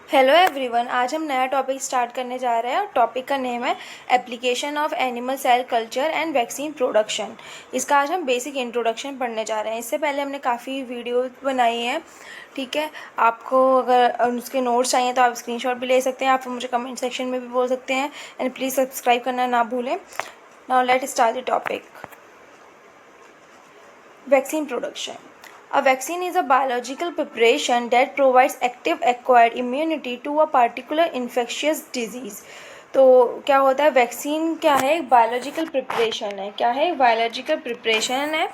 Hello everyone, आज हम नया टॉपिक स्टार्ट करने जा रहे हैं और टॉपिक का नेम है application of animal cell culture and vaccine production. इसका आज हम बेसिक इंट्रोडक्शन पढ़ने जा रहे हैं। इससे पहले हमने काफ़ी वीडियो बनाई हैं, ठीक है। आपको अगर उसके नोट्स चाहिए तो आप स्क्रीनशॉट भी ले सकते हैं, आप मुझे कमेंट सेक्शन में भी बोल सकते हैं। एंड प्लीज़ सब्सक्राइब करना ना भूलें। Now let start the topic. Vaccine production. A vaccine is a biological preparation that provides active acquired immunity to a particular infectious disease. तो क्या होता है वैक्सीन? क्या है? एक बायोलॉजिकल प्रिपरेशन है। क्या है? बायोलॉजिकल प्रिपरेशन है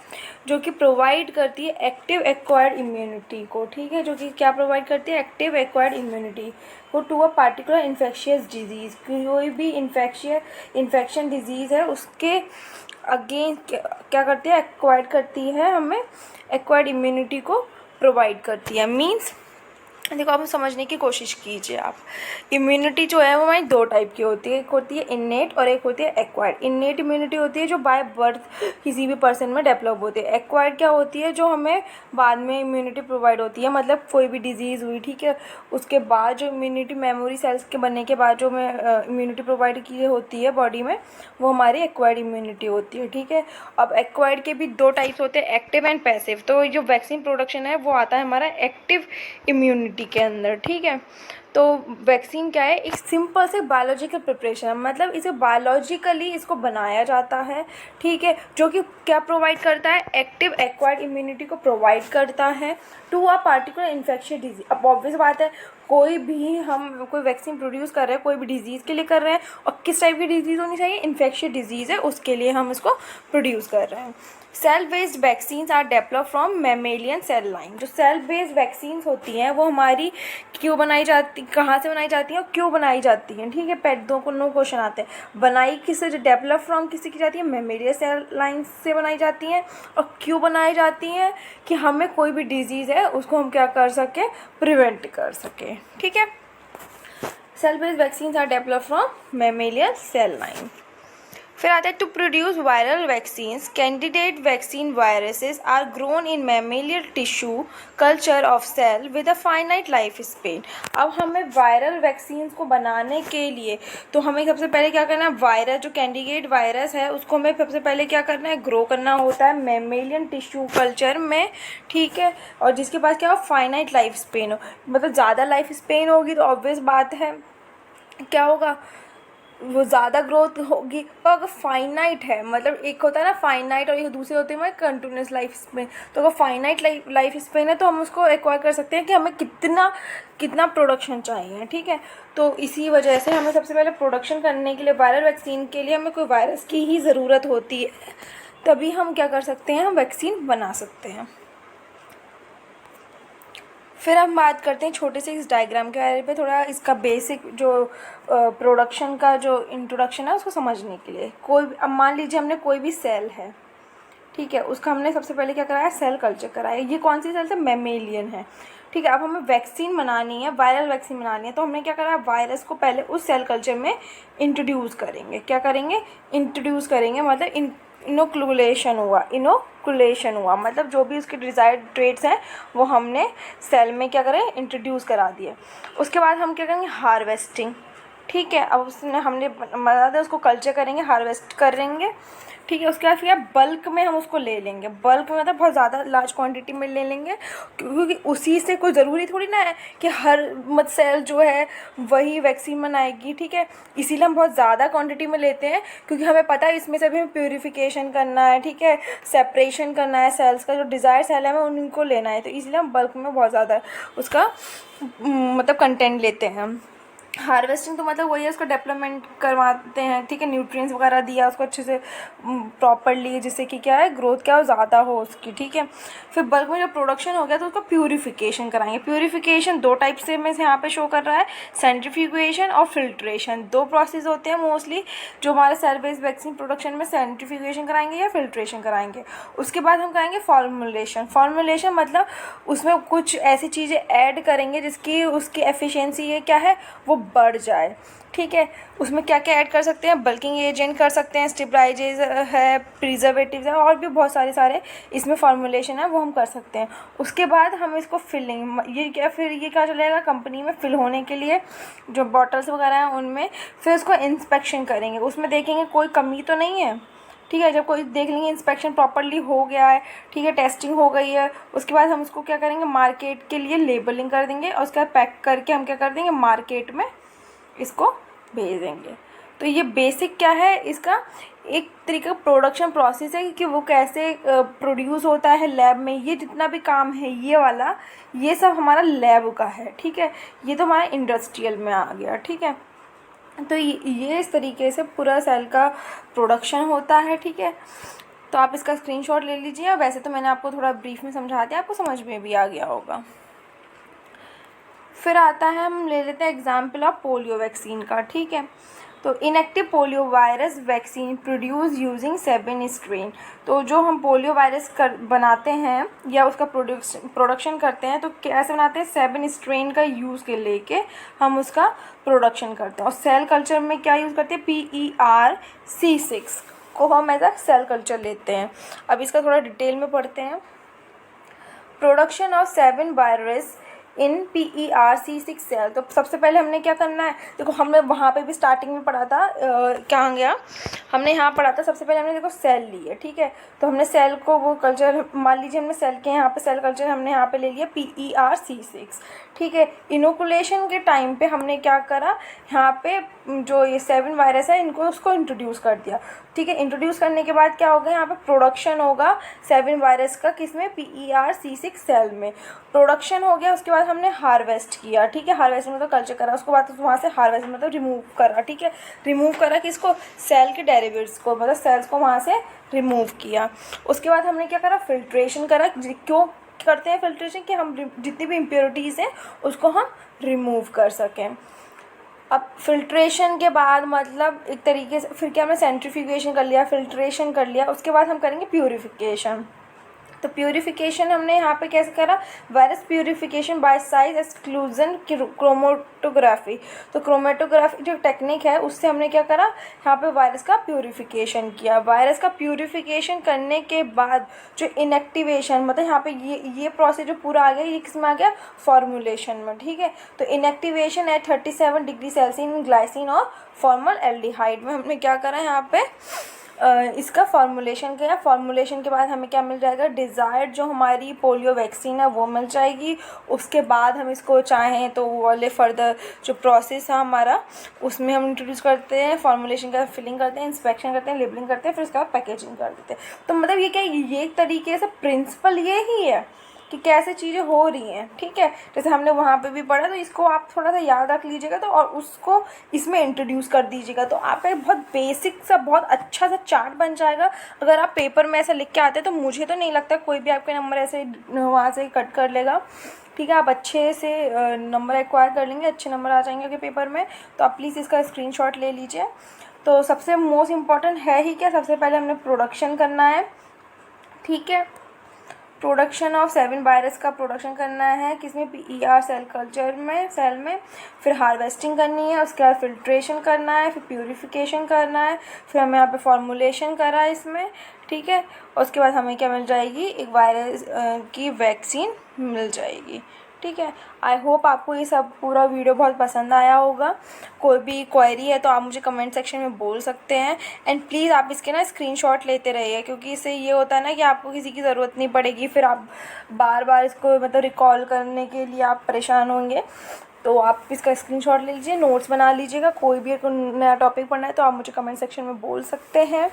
जो कि प्रोवाइड करती है एक्टिव एक्वायर्ड इम्यूनिटी को, ठीक है। जो कि क्या प्रोवाइड करती है? एक्टिव एक्वायर्ड इम्यूनिटी को to a particular infectious disease. कोई भी इन्फेक्शन डिजीज़ है उसके अगेन क्या करती है? एक्वायर्ड करती है, हमें एक्वायर्ड इम्यूनिटी को प्रोवाइड करती है। मीन्स देखो, आप समझने की कोशिश कीजिए। आप इम्यूनिटी जो है वो हमारी दो टाइप की होती है। एक होती है इन्नेट और एक होती है एक्वायर्ड। इन्नेट इम्यूनिटी होती है जो बाय बर्थ किसी भी पर्सन में डेवलप होती है। एक्वायर्ड क्या होती है? जो हमें बाद में इम्यूनिटी प्रोवाइड होती है। मतलब कोई भी डिजीज़ हुई, ठीक है, उसके बाद जो इम्यूनिटी मेमोरी सेल्स के बनने के बाद जो हमें इम्यूनिटी प्रोवाइड की होती है बॉडी में, वो हमारी एक्वायर्ड इम्यूनिटी होती है, ठीक है। अब एक्वायर्ड के भी दो टाइप्स होते हैं, एक्टिव एंड पैसिव। तो जो वैक्सीन प्रोडक्शन है वो आता है हमारा एक्टिव इम्यूनिटी के अंदर, ठीक है। तो वैक्सीन क्या है? एक सिंपल से बायोलॉजिकल प्रिपरेशन है, मतलब इसे बायोलॉजिकली इसको बनाया जाता है, ठीक है। जो कि क्या प्रोवाइड करता है? एक्टिव एक्वायर्ड इम्यूनिटी को प्रोवाइड करता है to a particular infectious disease. अब ऑब्वियस बात है, कोई भी हम कोई वैक्सीन प्रोड्यूस कर रहे हैं, कोई भी डिजीज़ के लिए कर रहे हैं, और किस टाइप की डिजीज़ होनी चाहिए? इन्फेक्शियस डिजीज़ है, उसके लिए हम इसको प्रोड्यूस कर रहे हैं। Cell based vaccines are develop from mammalian cell line. जो सेल बेस्ड वैक्सीन्स होती हैं वो हमारी क्यों बनाई जाती, कहाँ से बनाई जाती हैं और क्यों बनाई जाती हैं, ठीक है। पेट दो को नो क्वेश्चन आते हैं। बनाई किससे? जो डेवलप फ्रॉम किससे की जाती है? मेमेलियन सेल लाइन से बनाई जाती हैं। और क्यों बनाई जाती हैं? कि हमें कोई भी डिजीज़ है उसको हम क्या कर सकें? प्रिवेंट कर सकें, ठीक है। Cell based vaccines are develop from mammalian cell line. फिर आता है to produce viral vaccines, candidate vaccine viruses are grown in mammalian tissue culture of cell with a finite life span. अब हमें वायरल वैक्सीन्स को बनाने के लिए तो हमें सबसे पहले क्या करना है? वायरस, जो कैंडिडेट वायरस है उसको हमें सबसे पहले क्या करना है? ग्रो करना होता है मैमेलियन टिश्यू कल्चर में, ठीक है। और जिसके पास क्या हो? फाइनाइट लाइफ स्पेन हो, मतलब ज़्यादा लाइफ स्पेन होगी तो ऑब्वियस बात है क्या होगा? वो ज़्यादा ग्रोथ होगी। और अगर फाइनाइट है, मतलब एक होता है ना फाइनाइट और एक दूसरे होते हैं कंटिन्यूस लाइफ स्पेन। तो अगर फाइनाइट लाइफ स्पेन है तो हम उसको एक्वायर कर सकते हैं कि हमें कितना प्रोडक्शन चाहिए, ठीक है। तो इसी वजह से हमें सबसे पहले प्रोडक्शन करने के लिए वायरल वैक्सीन के लिए हमें कोई वायरस की ही ज़रूरत होती है, तभी हम क्या कर सकते हैं? हम वैक्सीन बना सकते हैं। फिर हम बात करते हैं छोटे से इस डायग्राम के बारे में, थोड़ा इसका बेसिक जो प्रोडक्शन का जो इंट्रोडक्शन है उसको समझने के लिए। अब मान लीजिए हमने कोई भी सेल है, ठीक है, उसका हमने सबसे पहले क्या कराया? सेल कल्चर कराया। ये कौन सी सेल है? मेमेलियन है, ठीक है। अब हमें वैक्सीन बनानी है, वायरल वैक्सीन बनानी है, तो हमने क्या करा? वायरस को पहले उस सेल कल्चर में इंट्रोड्यूस करेंगे। क्या करेंगे? इंट्रोड्यूस करेंगे, मतलब इनोकुलेशन हुआ, मतलब जो भी उसके डिज़ायर्ड ट्रेट्स हैं वो हमने सेल में क्या करें? इंट्रोड्यूस करा दिए। उसके बाद हम क्या करेंगे? हार्वेस्टिंग, ठीक है। अब हमने बता दिया, उसको कल्चर करेंगे, हार्वेस्ट करेंगे, ठीक है। उसके बाद फिर बल्क में हम उसको ले लेंगे। बल्क में मतलब बहुत ज़्यादा लार्ज क्वांटिटी में ले लेंगे, क्योंकि उसी से कोई ज़रूरी थोड़ी ना है कि हर सेल जो है वही वैक्सीन बनाएगी, ठीक है। इसीलिए हम बहुत ज़्यादा क्वांटिटी में लेते हैं, क्योंकि हमें पता है इसमें से भी हमें प्यूरिफिकेशन करना है, ठीक है, सेपरेशन करना है सेल्स का। जो डिज़ायर सेल है हमें उनको लेना है, तो इसलिए हम बल्क में बहुत ज़्यादा उसका मतलब कंटेंट लेते हैं हम। हार्वेस्टिंग तो मतलब वही है, उसको डेवलपमेंट करवाते हैं, ठीक है, न्यूट्रिएंट्स वगैरह दिया उसको अच्छे से प्रॉपरली, जिससे कि क्या है? ग्रोथ क्या हो? ज़्यादा हो उसकी, ठीक है। फिर बल्क में जब प्रोडक्शन हो गया तो उसको प्यूरिफिकेशन कराएंगे। प्यूरिफिकेशन दो टाइप से में से यहाँ पे शो कर रहा है, सेंट्रीफ्यूगेशन और फिल्ट्रेशन। दो प्रोसेस होते हैं मोस्टली जो हमारे सेल बेस्ड वैक्सीन प्रोडक्शन में, सेंट्रीफ्यूगेशन कराएंगे या फिल्ट्रेशन कराएंगे। उसके बाद हम कराएंगे फॉर्मुलेशन मतलब उसमें कुछ ऐसी चीज़ें ऐड करेंगे जिसकी उसकी एफिशिएंसी है क्या है? वो बढ़ जाए। ठीक है, उसमें क्या क्या ऐड कर सकते हैं, बल्किंग एजेंट कर सकते हैं, स्टेबलाइजेज है, प्रिजर्वेटिव्स है, और भी बहुत सारे इसमें फॉर्मुलेशन है वो हम कर सकते हैं। उसके बाद हम इसको फिलिंग, ये क्या चलेगा कंपनी में फिल होने के लिए जो बॉटल्स वगैरह हैं उनमें, फिर उसको इंस्पेक्शन करेंगे, उसमें देखेंगे कोई कमी तो नहीं है। ठीक है, जब कोई देख लेंगे इंस्पेक्शन प्रॉपरली हो गया है, ठीक है, टेस्टिंग हो गई है, उसके बाद हम उसको क्या करेंगे, मार्केट के लिए लेबलिंग कर देंगे, और उसके बाद पैक करके हम क्या कर देंगे, मार्केट में इसको भेज देंगे। तो ये बेसिक क्या है इसका, एक तरीके का प्रोडक्शन प्रोसेस है कि वो कैसे प्रोड्यूस होता है लैब में। ये जितना भी काम है ये वाला, ये सब हमारा लैब का है। ठीक है, ये तो हमारा इंडस्ट्रियल में आ गया। ठीक है, तो ये इस तरीके से पूरा सेल का प्रोडक्शन होता है। ठीक है, तो आप इसका स्क्रीनशॉट ले लीजिए। वैसे तो मैंने आपको थोड़ा ब्रीफ में समझा दिया, आपको समझ में भी आ गया होगा। फिर आता है, हम ले लेते हैं एग्जाम्पल ऑफ पोलियो वैक्सीन का। ठीक है, तो inactive polio virus vaccine produce using 7 strain. तो जो हम पोलियो वायरस बनाते हैं या उसका प्रोडक्शन करते हैं, तो कैसे बनाते हैं, 7 स्ट्रेन का यूज़ के लेके हम उसका प्रोडक्शन करते हैं। और सेल कल्चर में क्या यूज़ करते हैं, PERC6 को हम एज अ सेल कल्चर लेते हैं। अब इसका थोड़ा डिटेल में पढ़ते हैं। Production of 7 virus in PERC6 cell. तो सबसे पहले हमने क्या करना है, देखो हमने वहाँ पे भी स्टार्टिंग में पढ़ा था, कहाँ गया, हमने यहाँ पढ़ा था। सबसे पहले हमने देखो सेल ली है। ठीक है, तो हमने सेल को वो कल्चर, मान लीजिए हमने सेल के यहाँ पे सेल कल्चर हमने यहाँ पे ले लिया PERC6। ठीक है, इनोकुलेशन के टाइम पे हमने क्या करा, यहाँ पे जो ये 7 वायरस है इनको उसको इंट्रोड्यूस कर दिया। ठीक है, इंट्रोड्यूस करने के बाद क्या होगा, यहाँ पे प्रोडक्शन होगा 7 वायरस का, किसमें, PERC6 सेल में प्रोडक्शन हो गया। उसके बाद हमने हार्वेस्ट किया। ठीक है, हार्वेस्ट मतलब कल्चर करा, उसके बाद वहाँ से हार्वेस्ट मतलब रिमूव करा। ठीक है, रिमूव करा किसको, सेल के डेरिवेटिव्स को, मतलब सेल्स को वहाँ से रिमूव किया। उसके बाद हमने क्या करा, फिल्ट्रेशन करा। क्यों करते हैं फिल्ट्रेशन, कि हम जितनी भी इम्प्योरिटीज़ हैं उसको हम रिमूव कर सकें। अब फिल्ट्रेशन के बाद मतलब एक तरीके से फिर क्या, हमने सेंट्रीफ्यूगेशन कर लिया, फिल्ट्रेशन कर लिया, उसके बाद हम करेंगे प्यूरिफिकेशन। तो प्यूरिफिकेशन हमने यहाँ पे कैसे करा, virus purification bye size exclusion chromatography. तो क्रोमेटोग्राफी जो टेक्निक है उससे हमने क्या करा, यहाँ पे वायरस का प्यूरिफिकेशन किया। वायरस का प्यूरिफिकेशन करने के बाद जो इनएक्टिवेशन, मतलब यहाँ पे ये प्रोसेस जो पूरा आ गया, ये किस में आ गया, फॉर्मुलेशन में। ठीक है, तो inactivation at 37 degree Celsius in glycine और फॉर्मल एल्डिहाइड में हमने क्या करा, यहाँ पे इसका फॉर्मुलेशन किया। फॉर्मुलेशन के बाद हमें क्या मिल जाएगा, डिज़ायर्ड जो हमारी पोलियो वैक्सीन है वो मिल जाएगी। उसके बाद हम इसको चाहें तो वो वाले फर्दर जो प्रोसेस है हमारा, उसमें हम इंट्रोड्यूस करते हैं, फॉर्मुलेशन का फिलिंग करते हैं, इंस्पेक्शन करते हैं, लेबलिंग करते हैं, फिर उसके बाद पैकेजिंग कर देते हैं। तो मतलब ये क्या, ये एक तरीके से प्रिंसिपल ये ही है कि कैसे चीज़ें हो रही हैं। ठीक है, जैसे हमने वहाँ पे भी पढ़ा, तो इसको आप थोड़ा सा याद रख लीजिएगा, तो और उसको इसमें इंट्रोड्यूस कर दीजिएगा, तो आपका एक बहुत बेसिक सा बहुत अच्छा सा चार्ट बन जाएगा। अगर आप पेपर में ऐसा लिख के आते हैं, तो मुझे तो नहीं लगता कोई भी आपके नंबर ऐसे वहाँ से कट कर लेगा। ठीक है, आप अच्छे से नंबर एक्वायर कर लेंगे, अच्छे नंबर आ जाएंगे आपके पेपर में। तो आप प्लीज़ इसका स्क्रीनशॉट ले लीजिए। तो सबसे मोस्ट इम्पॉर्टेंट है ही क्या, सबसे पहले हमने प्रोडक्शन करना है। ठीक है, प्रोडक्शन ऑफ 7 वायरस का प्रोडक्शन करना है, किसमें, PER सेल कल्चर में, सेल में। फिर हार्वेस्टिंग करनी है, उसके बाद फिल्ट्रेशन करना है, फिर प्यूरिफिकेशन करना है, फिर हमें यहाँ पे फॉर्मुलेशन करा है इसमें। ठीक है, और उसके बाद हमें क्या मिल जाएगी, एक वायरस की वैक्सीन मिल जाएगी। ठीक है, आई होप आपको ये सब पूरा वीडियो बहुत पसंद आया होगा। कोई भी क्वेरी है तो आप मुझे कमेंट सेक्शन में बोल सकते हैं। एंड प्लीज़ आप इसके ना स्क्रीनशॉट लेते रहिए, क्योंकि इससे ये होता है ना कि आपको किसी की ज़रूरत नहीं पड़ेगी, फिर आप बार बार इसको मतलब रिकॉल करने के लिए आप परेशान होंगे। तो आप इसका स्क्रीनशॉट ले लीजिए, नोट्स बना लीजिएगा। कोई भी एक नया टॉपिक पढ़ना है तो आप मुझे कमेंट सेक्शन में बोल सकते हैं।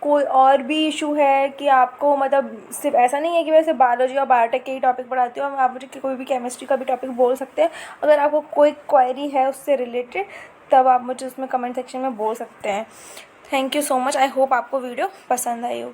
कोई और भी इशू है कि आपको, मतलब सिर्फ ऐसा नहीं है कि वैसे बायोलॉजी और बायोटेक के ही टॉपिक पढ़ाती हूँ, आप मुझे कोई भी केमिस्ट्री का भी टॉपिक बोल सकते हैं। अगर आपको कोई क्वेरी है उससे रिलेटेड, तब आप मुझे उसमें कमेंट सेक्शन में बोल सकते हैं। Thank you so much. I hope आपको वीडियो पसंद आई हो।